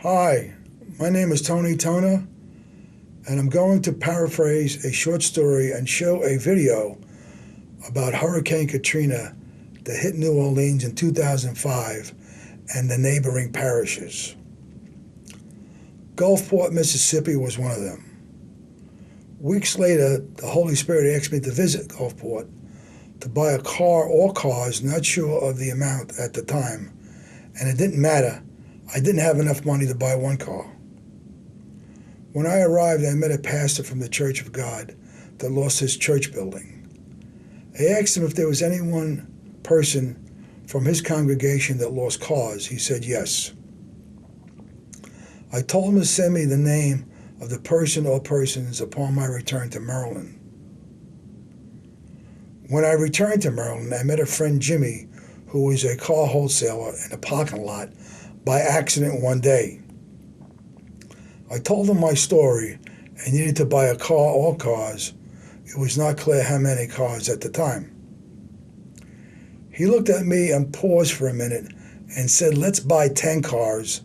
Hi, my name is Tony Tona, and I'm going to paraphrase a short story and show a video about Hurricane Katrina that hit New Orleans in 2005 and the neighboring parishes. Gulfport, Mississippi was one of them. Weeks later, the Holy Spirit asked me to visit Gulfport to buy a car or cars, not sure of the amount at the time, and it didn't matter. I didn't have enough money to buy one car. When I arrived, I met a pastor from the Church of God that lost his church building. I asked him if there was any one person from his congregation that lost cars. He said yes. I told him to send me the name of the person or persons upon my return to Maryland. When I returned to Maryland, I met a friend, Jimmy, who was a car wholesaler in a parking lot by accident one day. I told him my story and needed to buy a car or cars. It was not clear how many cars at the time. He looked at me and paused for a minute and said, "Let's buy 10 cars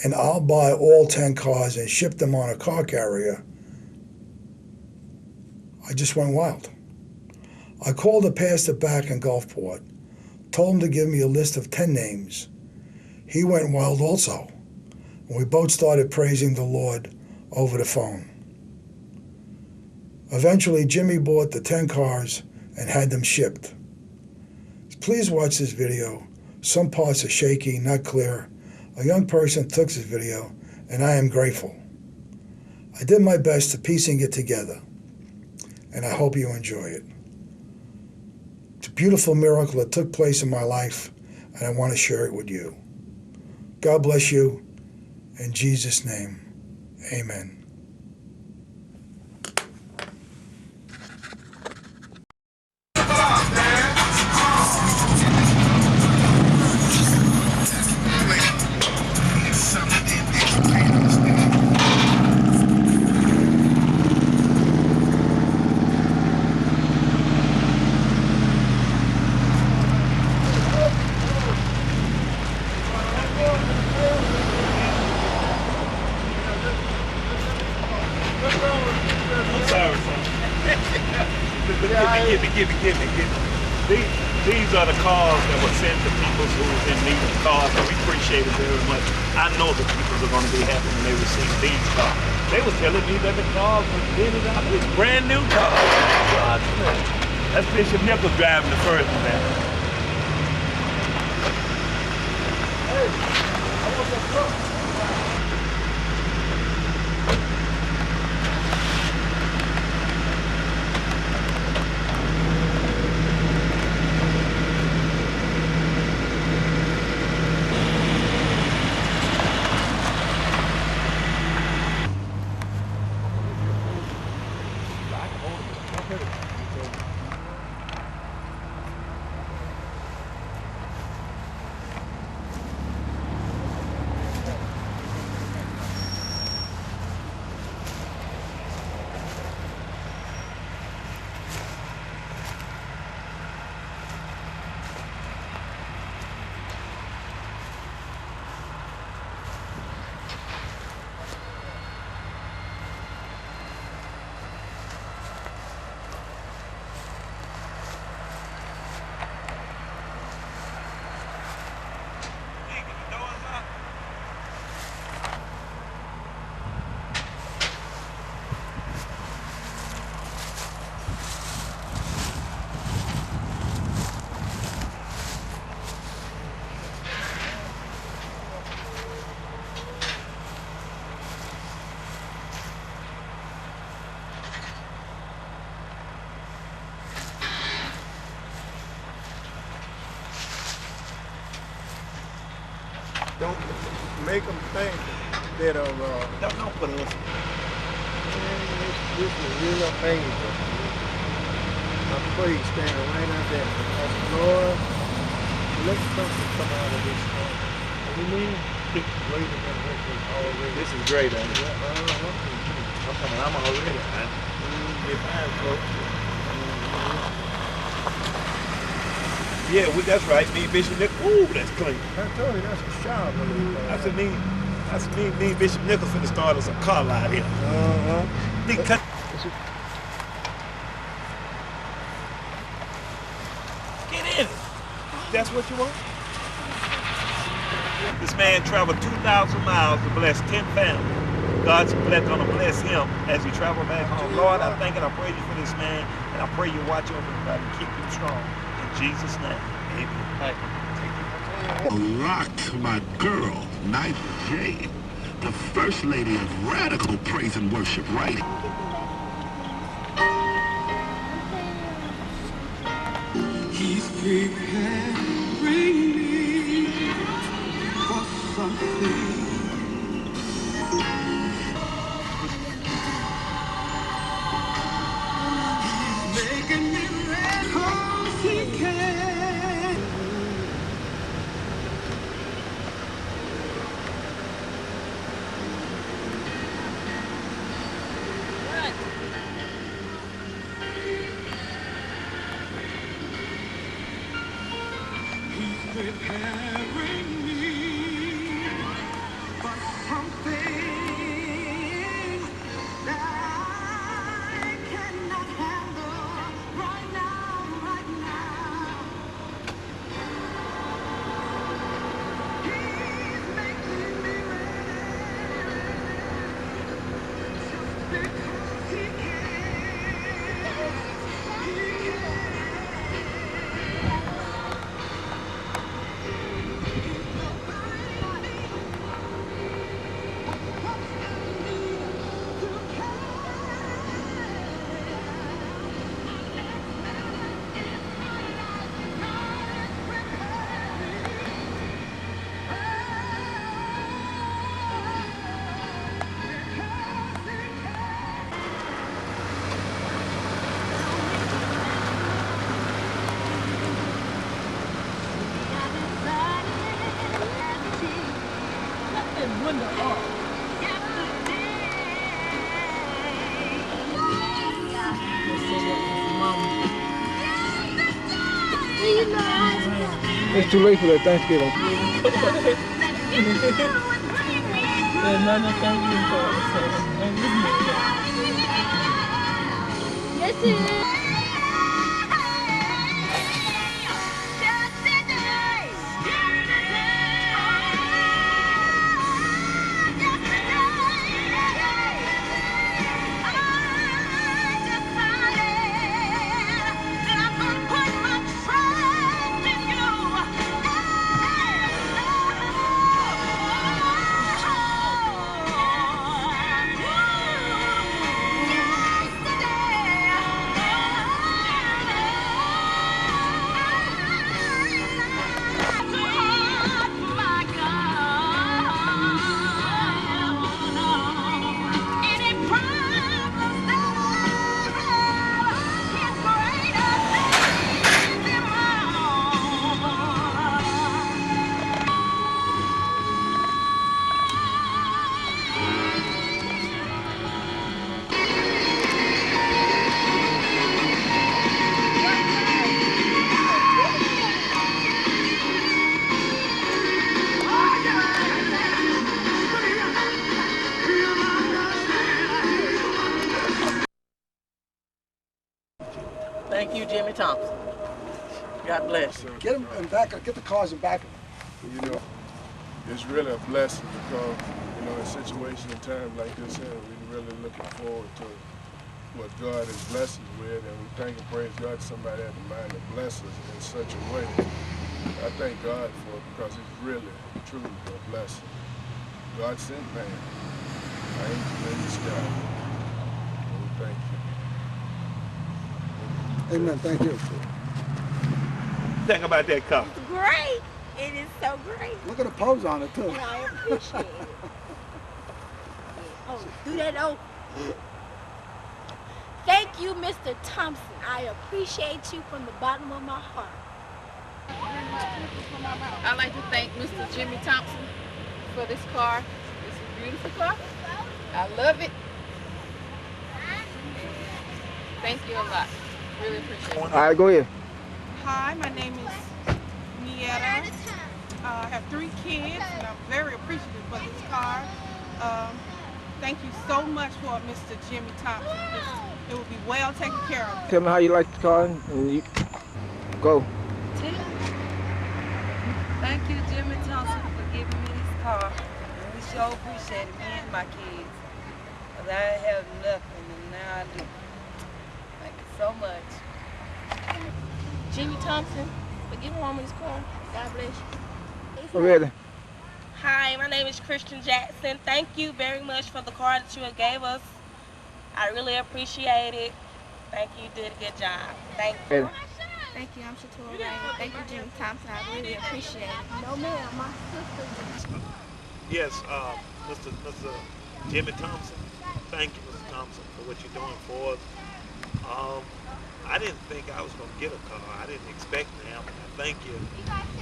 and I'll buy all 10 cars and ship them on a car carrier." I just went wild. I called the pastor back in Gulfport, told him to give me a list of 10 names. He went wild also, and we both started praising the Lord over the phone. Eventually, Jimmy bought the 10 cars and had them shipped. Please watch this video. Some parts are shaky, not clear. A young person took this video, and I am grateful. I did my best to piecing it together, and I hope you enjoy it. It's a beautiful miracle that took place in my life, and I want to share it with you. God bless you. In Jesus' name, amen. Give me. These are the cars that were sent to people who was in need of cars, and we appreciate it very much. I know the people are going to be happy when they receive these cars. They were telling me that the cars were rented out. It's brand new cars. That's Bishop Nichols driving the first one now. Hey, I want that truck. Don't make them think that Don't put us. this is real painful. I pray you stand right out there. Lord, let something come out of this. You mean? Greater than what was already. This is great, ain't it? I'm already. Yeah, that's right. Me, Bishop Nick. Ooh, that's clean. I told you that's a shower. I said, me, That's me and Bishop Nichols finna start us a car lot here. Big cut. Get in it. That's what you want? This man traveled 2,000 miles to bless 10 families. God's gonna bless him as he traveled back home. Lord, I thank and I praise you for this man, and I pray you watch over him and keep him strong. In Jesus' name, amen. Rock, my girl, Night Jade, the first lady of radical praise and worship, right? He's preparing me for something. He's making me ready 'cause he can. Preparing me for something that I cannot handle right now, right now. He's making me ready just because he can. He can. It's too late for that Thanksgiving. There's nothing thank you for. So, and this is thank you, Jimmy Thompson. God bless. Get them in back. Get the cars in back. You know, it's really a blessing because, you know, in situations and times like this here, we're really looking forward to what God is blessing us with, and we thank and praise God somebody had the mind to bless us in such a way. I thank God for it because it's really, truly a blessing. God sent man, angel in the sky. And we thank you. Amen. Thank you. Think about that car. It's great. It is so great. Look at the pose on it too. And I appreciate it. Oh, do that. Oh. Thank you, Mr. Thompson. I appreciate you from the bottom of my heart. I'd like to thank Mr. Jimmy Thompson for this car. It's a beautiful car. I love it. Thank you a lot. Really appreciate it. All right, go ahead. Hi, my name is Nieta. I have 3 kids, and I'm very appreciative for this car. Thank you so much for Mr. Jimmy Thompson. It will be well taken care of. Tell me how you like the car, and you go. Thank you, Jimmy Thompson, for giving me this car. And we sure appreciate it, me and my kids. Because I have nothing, and now I do. Thank you so much. Jimmy Thompson, for giving Mama this car. God bless you. Ready? Hi, my name is Christian Jackson. Thank you very much for the car that you gave us. I really appreciate it. Thank you, you did a good job. Thank you. Ready. Thank you, I'm Shatura Raymond. Thank you, Jimmy Thompson. I really appreciate it. No, ma'am, my sister. Yes, Mr. Jimmy Thompson. Thank you, Mr. Thompson, for what you're doing for us. I didn't think I was going to get a car. I didn't expect now, but I thank you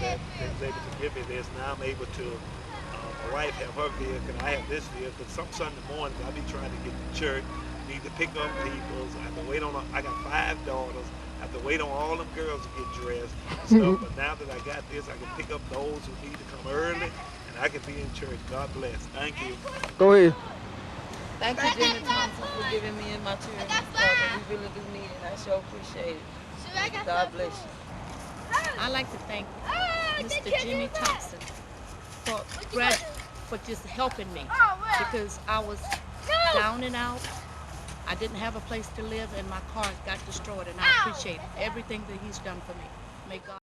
that they was able to give me this. Now I'm able to, my wife have her vehicle, and I have this vehicle. Some Sunday mornings I'll be trying to get to church, need to pick up people. I have to wait on, I got 5 daughters. I have to wait on all them girls to get dressed and stuff. But now that I got this, I can pick up those who need to come early, and I can be in church. God bless. Thank you. Go ahead. Thank you, Jimmy Thompson, for giving me and my children this car. We really do need it, and I sure appreciate it. God bless you. I'd like to thank Mr. Jimmy Thompson for just helping me, because I was down and out. I didn't have a place to live, and my car got destroyed, and I appreciate everything that he's done for me. May God.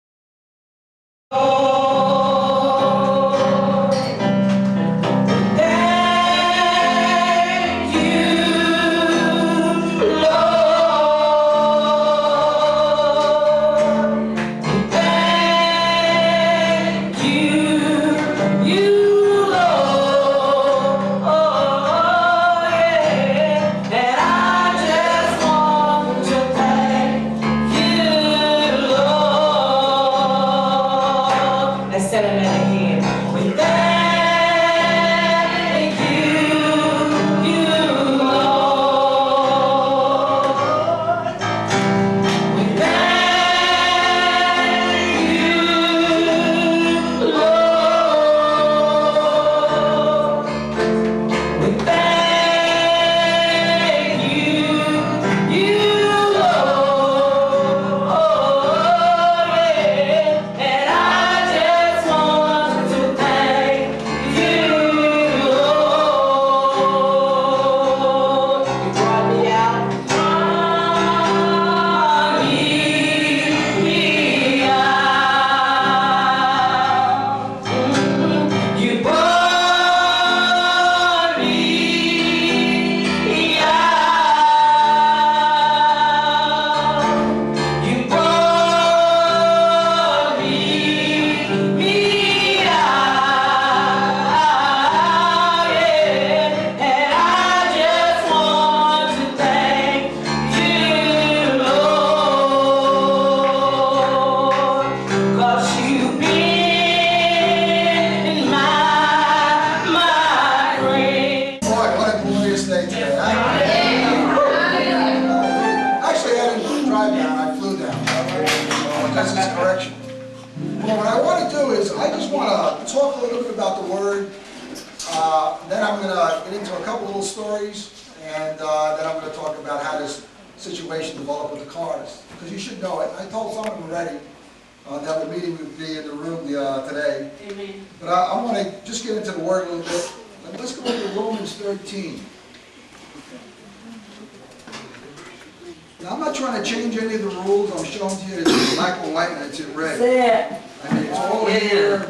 Now, I'm not trying to change any of the rules. I'm showing to you that it's black and white and it's in red. I mean, it's all here.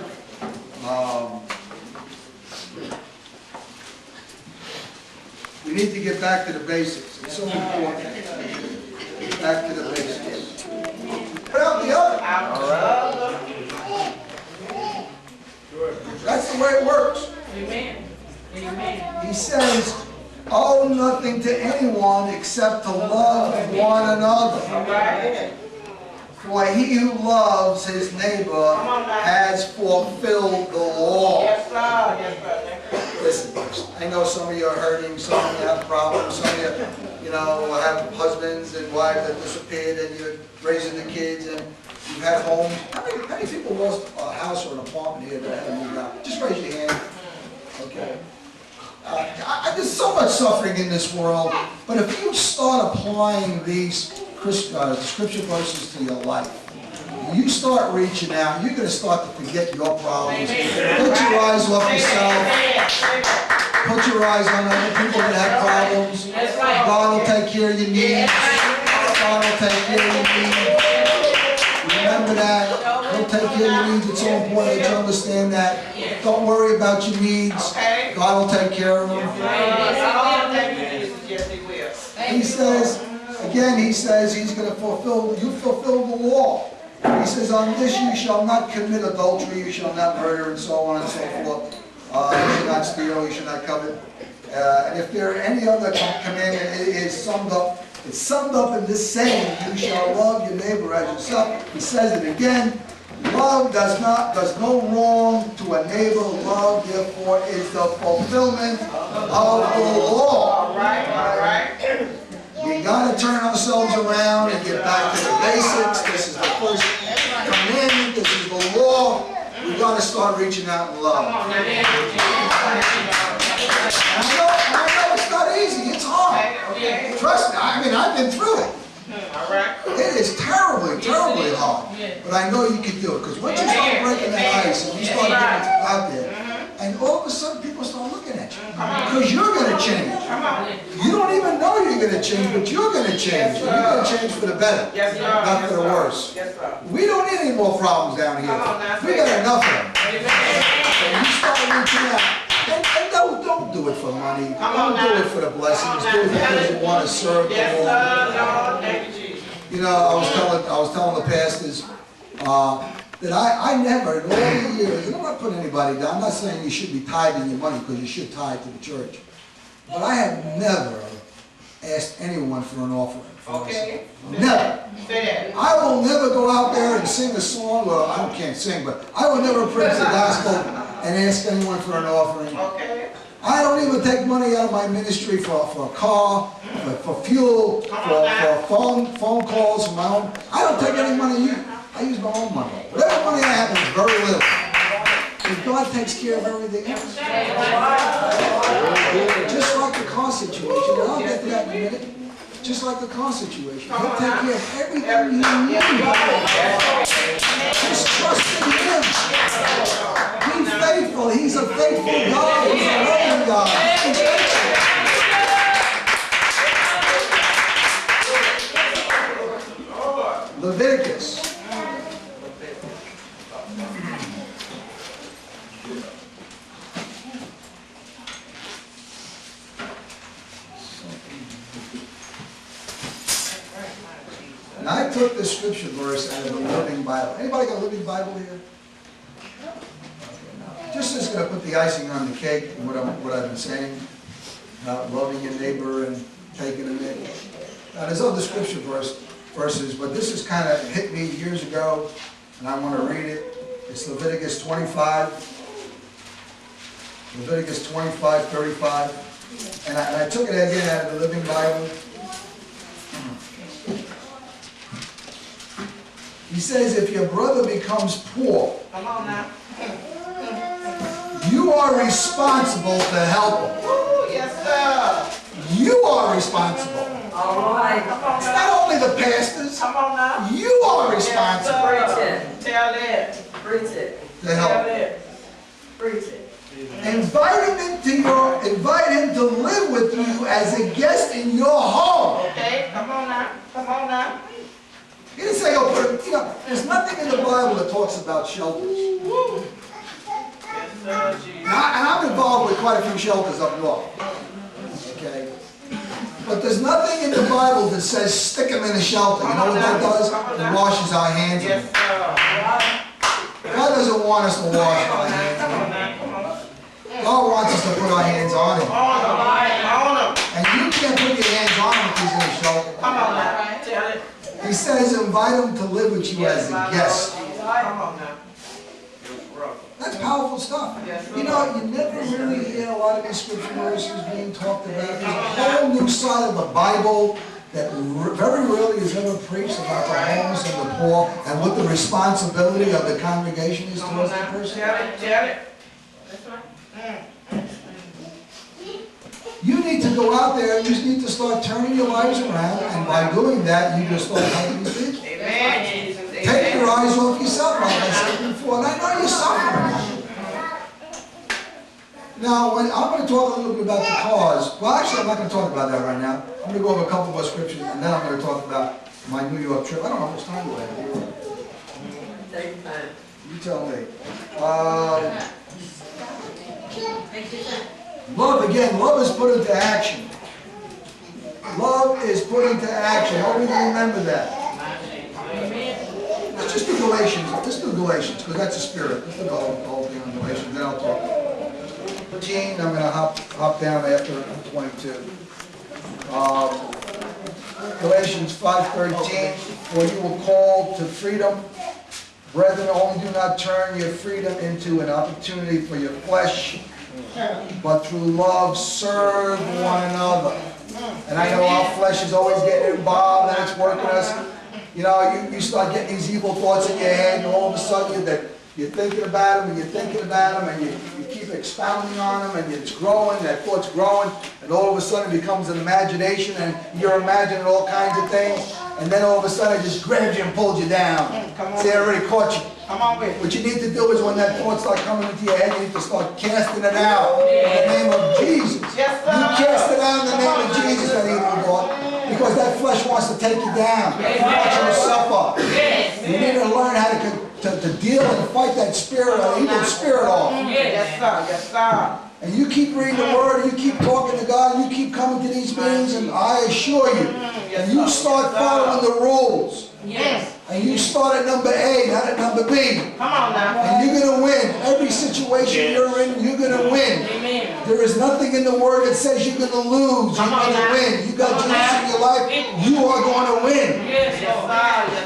We need to get back to the basics. It's so important. Get back to the basics. Put out the other. That's the way it works. Amen. Amen. He says, owe nothing to anyone except to love one another. For he who loves his neighbor has fulfilled the law. Listen, I know some of you are hurting, some of you have problems, some of you, have husbands and wives that disappeared, and you're raising the kids, and you've had homes. How many people lost a house or an apartment here that had to move out? Just raise your hand. Okay. There's so much suffering in this world, but if you start applying these scripture verses to your life, you start reaching out, you're going to start to forget your problems. Put your eyes off yourself. Put your eyes on other people that have problems. God will take care of your needs. God will take care of your needs. Remember that. He'll take care of your needs. It's so important that you understand that. Don't worry about your needs. God will take care of them. He says, again, he says he's going to fulfill the law. He says, on this you shall not commit adultery, you shall not murder, and so on and so forth. You should not steal, you should not covet. And if there are any other commandment, it is summed up. It's summed up in this saying, you shall love your neighbor as yourself. He says it again. Love does no wrong to a neighbor. Love, therefore, is the fulfillment of the law. All right. We got to turn ourselves around and get back to the basics. This is the first commandment. This is the law. We got to start reaching out in love. And I know it's not easy. It's hard. Trust me. I mean, I've been through it. It is terribly, terribly hard. But I know you can do it. Because once you start breaking that ice and you start getting it out there, and all of a sudden people start looking at you. Because you're going to change. You don't even know you're going to change, but you're going to change. And you're going to change for the better, not for the worse. We don't need any more problems down here. We got enough of them. So you start reaching out. And don't do it for money. Don't do it for the blessings. Do it because you want to serve the Lord. You know, I was telling the pastors that I never, in all the years, and I'm not putting anybody down, I'm not saying you should be tithing your money because you should tithe to the church, but I have never asked anyone for an offering. Okay. Never. I will never go out there and sing a song, well, I can't sing, but I will never preach the gospel and ask anyone for an offering. Okay. I don't even take money out of my ministry for a car, for fuel, for phone calls from my own. I don't take any money. I use my own money. Whatever money I have is very little. But God takes care of everything else. Just like the car situation, and I'll get to that in a minute. Just like the car situation. He'll take care of everything you need. Just trust in Him. Be faithful. He's a faithful God. He's a loving God. Leviticus. And I took this scripture verse out of the Living Bible. Anybody got a Living Bible here? Just as going to put the icing on the cake, what I've been saying about loving your neighbor and taking them in. Now there's other scripture verses, but this has kind of hit me years ago, and I want to read it. It's Leviticus 25. Leviticus 25:35. And I took it again out of the Living Bible. He says, if your brother becomes poor, come on now. You are responsible to help him. Ooh, yes, sir. You are responsible. All right. It's not only the pastors. Come on now. You are responsible. Preach it. Tell it. Preach it. To help. Tell it. Preach it. Invite him to live with you as a guest in your home. Okay, come on now. Come on now. He didn't say, oh, there's nothing in the Bible that talks about shelters. And I'm involved with quite a few shelters up north. Okay? But there's nothing in the Bible that says stick them in a shelter. You know what that does? It washes our hands. God doesn't want us to wash our hands. God wants us to put our hands on Him. And you can't put your hands on Him if He's in a shelter. Come on now. Tell it. He says invite Him to live with you as a guest. That's powerful stuff. You know, you never really hear a lot of these scripture verses being talked about. There's a whole new side of the Bible that very rarely is ever preached about the homeless and the poor and what the responsibility of the congregation is towards that person? Tell it. That's right. You need to go out there and you just need to start turning your lives around, and by doing that, you just start helping these people. Amen. Take your eyes off yourself, like I said before, and I know you're suffering. Now, I'm going to talk a little bit about the cause. Well, actually, I'm not going to talk about that right now. I'm going to go over a couple more scriptures, and then I'm going to talk about my New York trip. I don't know how much time do I have. Take your time. You tell me. Love, again, love is put into action. Love is put into action. Always remember that. Let's just do Galatians. Let's do Galatians, because that's the spirit. Let's do the whole thing on Galatians, then I'll talk. 13, I'm going to hop down after 22. Galatians 5:13, for you were called to freedom. Brethren, only do not turn your freedom into an opportunity for your flesh, but through love serve one another. And I know our flesh is always getting involved and it's working us. You know, you start getting these evil thoughts in your head, and all of a sudden you're thinking about them, and you're thinking about them, and you keep expounding on them, and it's growing, that thought's growing, and all of a sudden it becomes an imagination, and you're imagining all kinds of things, and then all of a sudden it just grabs you and pulls you down. See, I already caught you. Come on, baby. What you need to do is when that thought starts coming into your head, you need to start casting it out in the name of Jesus. Yes, sir. You cast it out in the name of Jesus, that evil thought, because that flesh wants to take you down. It wants you to suffer. You need to learn how to deal and fight that spirit, that evil spirit off. Yes, sir. Yes, sir. And you keep reading the Word, and you keep talking to God, and you keep coming to these meetings, and I assure you, and you start following the rules. Yes. And you start at number A, not at number B. Come on now. And you're going to win. Every situation you're in, you're going to win. Amen. There is nothing in the Word that says you're going to lose. You're going to win. You got Jesus in your life, you are going to win. Yes, sir.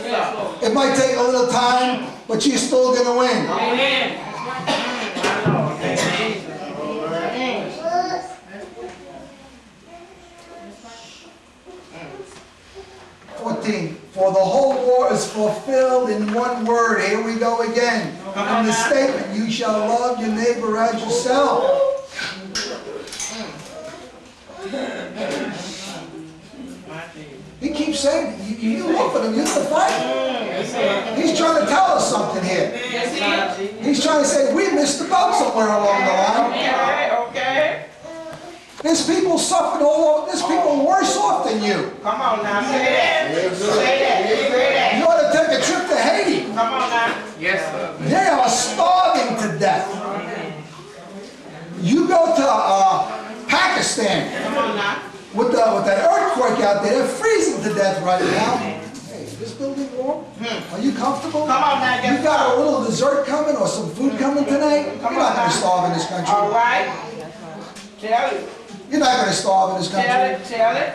Yes, sir. It might take a little time, but you're still going to win. Amen. 14. For the whole law is fulfilled in one word. Here we go again. In the statement, you shall love your neighbor as yourself. He keeps saying, you look at him, you have to fight. He's trying to tell us something here. He's trying to say, we missed the boat somewhere along the line. Okay. There's people suffering all over. There's people worse off than you. Come on now. Say that. Say that. Say that. You ought to take a trip to Haiti. Come on now. Yes, sir. They are starving to death. You go to Pakistan. Come on now. With that earthquake out there, they're freezing to death right now. Hey, is this building warm? Are you comfortable? Come on now. You got a little dessert coming or some food coming tonight? You're not going to starve in this country. All right. Tell it. You're not going to starve in this country. Tell it. Tell it.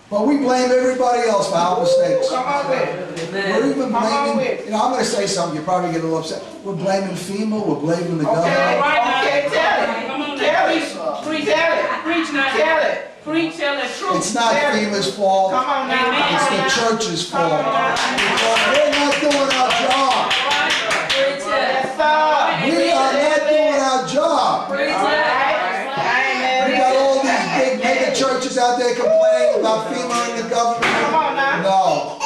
But we blame everybody else for our mistakes. Come on with it. We're even Come on with blaming, it. you know, I'm going to say something, you're probably getting a little upset. We're blaming FEMA, we're blaming the government. Okay, tell it. Come on, tell it. Preach, tell it. Preach now. Tell it. Preach, tell the truth. It's not FEMA's fault. Come on now. It's the church's fault. We're not doing our job. Yes, sir. We are not doing our job. We got all these big mega churches out there complaining about FEMA and the government. Come on now. No.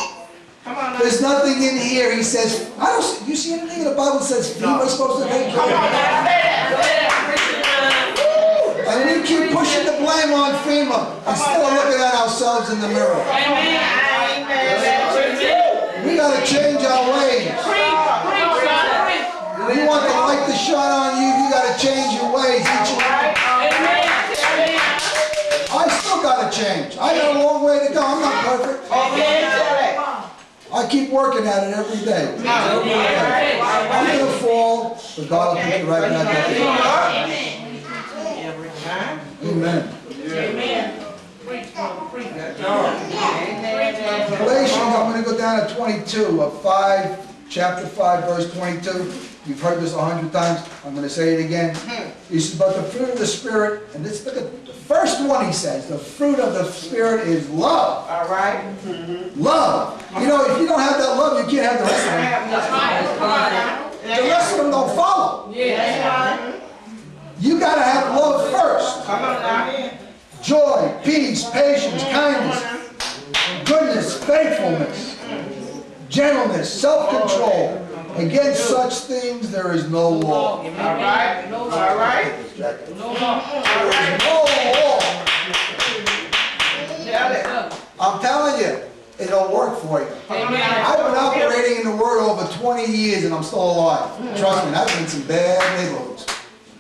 Come on now. There's nothing in here. He says, I don't see, you see anything in the Bible that says FEMA is supposed to take care of it? Come on now. Say that. And we keep pushing the blame on FEMA instead of looking at ourselves in the mirror. We got to change our ways. If you want the light to shine on you, you got to change your ways. I still got to change. I got a long way to go. I'm not perfect. I keep working at it every day. I'm going to fall, but God will pick me right back up. Amen. Galatians, I'm going to go down to 22 of 5 chapter 5, verse 22. You've heard this 100 times. I'm going to say it again. He says, but the fruit of the Spirit, and this, look at the first one he says, the fruit of the Spirit is love. All right. Love. You know, if you don't have that love, you can't have the rest of them. That's right. The rest of them don't follow. Yeah. You got to have love first. Come on now. Joy, peace, patience, kindness, goodness, faithfulness, gentleness, self-control. Against such things there is no law. All right. All right. There is no law. I'm telling you, it'll work for you. I've been operating in the Word over 20 years and I'm still alive. Trust me, I've been in some bad neighborhoods.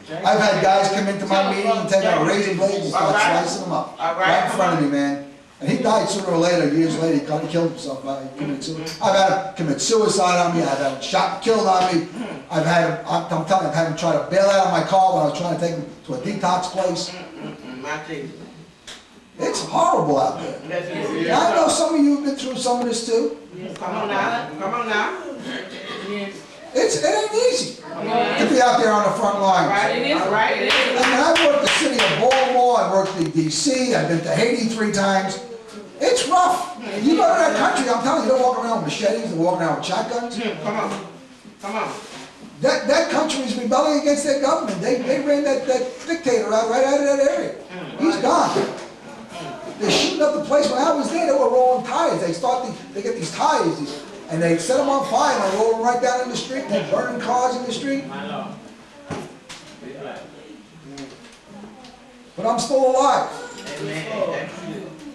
I've had guys come into my meeting and take out a razor blade and start slicing them up. Right in front of me, man. And he died sooner or later, years later. He killed himself. He committed suicide. I've had him commit suicide on me. I've had him shot and killed on me. I've had him, I'm telling you, I've had him try to bail out of my car when I was trying to take him to a detox place. It's horrible out there. And I know some of you have been through some of this too. Come on now. Come on now. It ain't easy to be out there on the front lines. All right. I mean, I've worked the city of Baltimore, I've worked in D.C., I've been to Haiti 3 times. It's rough. You go to that country, I'm telling you, they're walking around with machetes, they're walking around with shotguns. Come on. Come on. That country is rebelling against their government. They ran that dictator out right out of that area. He's gone. They're shooting up the place. When I was there, they were rolling tires. They get these tires, and they set them on fire and they roll them right down in the street. They're burning cars in the street. But I'm still alive.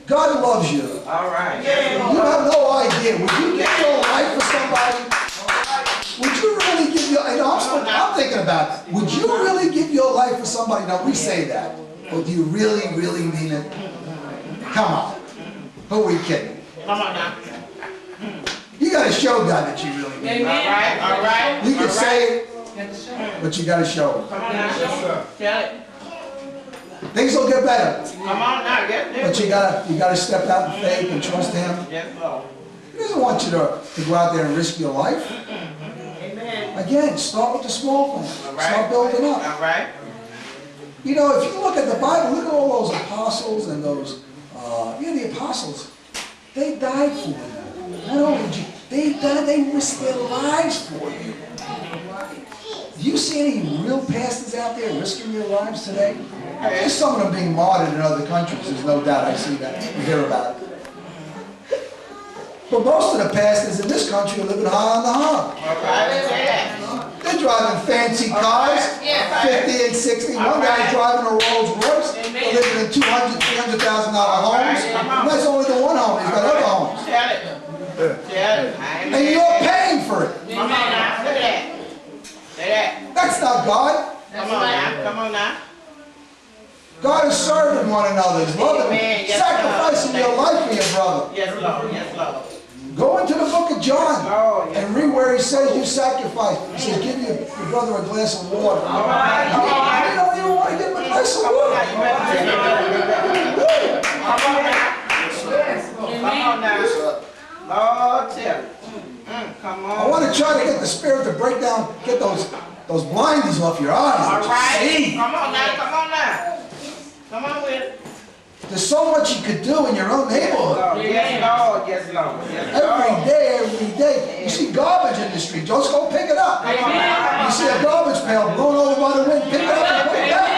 God loves you. All right. You have no idea. Would you give your life for somebody? Would you really give your, I'm thinking about it. Would you really give your life for somebody? Now, we say that. But do you really, really mean it? Come on. Who are we kidding? Come on now. You got to show God that you really mean it. All right. You can say it, but you got to show it. Come on now. Tell it. Things will get better. Come on now. But you gotta step out in faith and trust Him. Yes, Lord. He doesn't want you to go out there and risk your life. Amen. Again, start with the small things. Start building up. All right. You know, if you look at the Bible, look at all those apostles and those, the apostles. They died for you. Not only did they died, they risked their lives for you. Do you see any real pastors out there risking their lives today? There's some of them being martyred in other countries, there's no doubt. I see that. You hear about it. But most of the pastors in this country are living high on the hog. They're driving fancy cars, 50 and 60. One guy's driving a Rolls Royce, living in $200,000, $300,000 homes. And that's only the one home. He's got other homes. And you're paying for it. Come on now. Look at that. Say that. That's not God. Come on now. Come on now. God is serving one another, is loving, Yes, sacrificing your life for your brother. Yes, Lord. Yes, Lord. Go into the book of John and read where he says you sacrifice. He says, give your brother a glass of water. You don't even want to give him a glass of water. Come on now. Lord, tell it. Come on. I want to try to get the Spirit to break down, get those blinders off your eyes. All right. See. Come on now. Come on now. Come on with it. There's so much you could do in your own neighborhood. Yes, Lord. Yes, Lord. Yes, Lord. Every day. You see garbage in the street, just go pick it up. You see a garbage pail blown over by the wind, pick it up and put it down.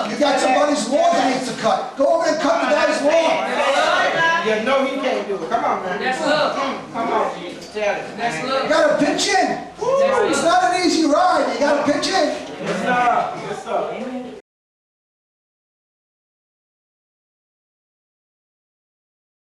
You got somebody's lawn that needs to cut. Go over and cut the guy's lawn. You know he can't do it. Come on, man. That's love. Come on, Jesus. Tell it. That's love. You got to pitch in. It's not an easy ride. You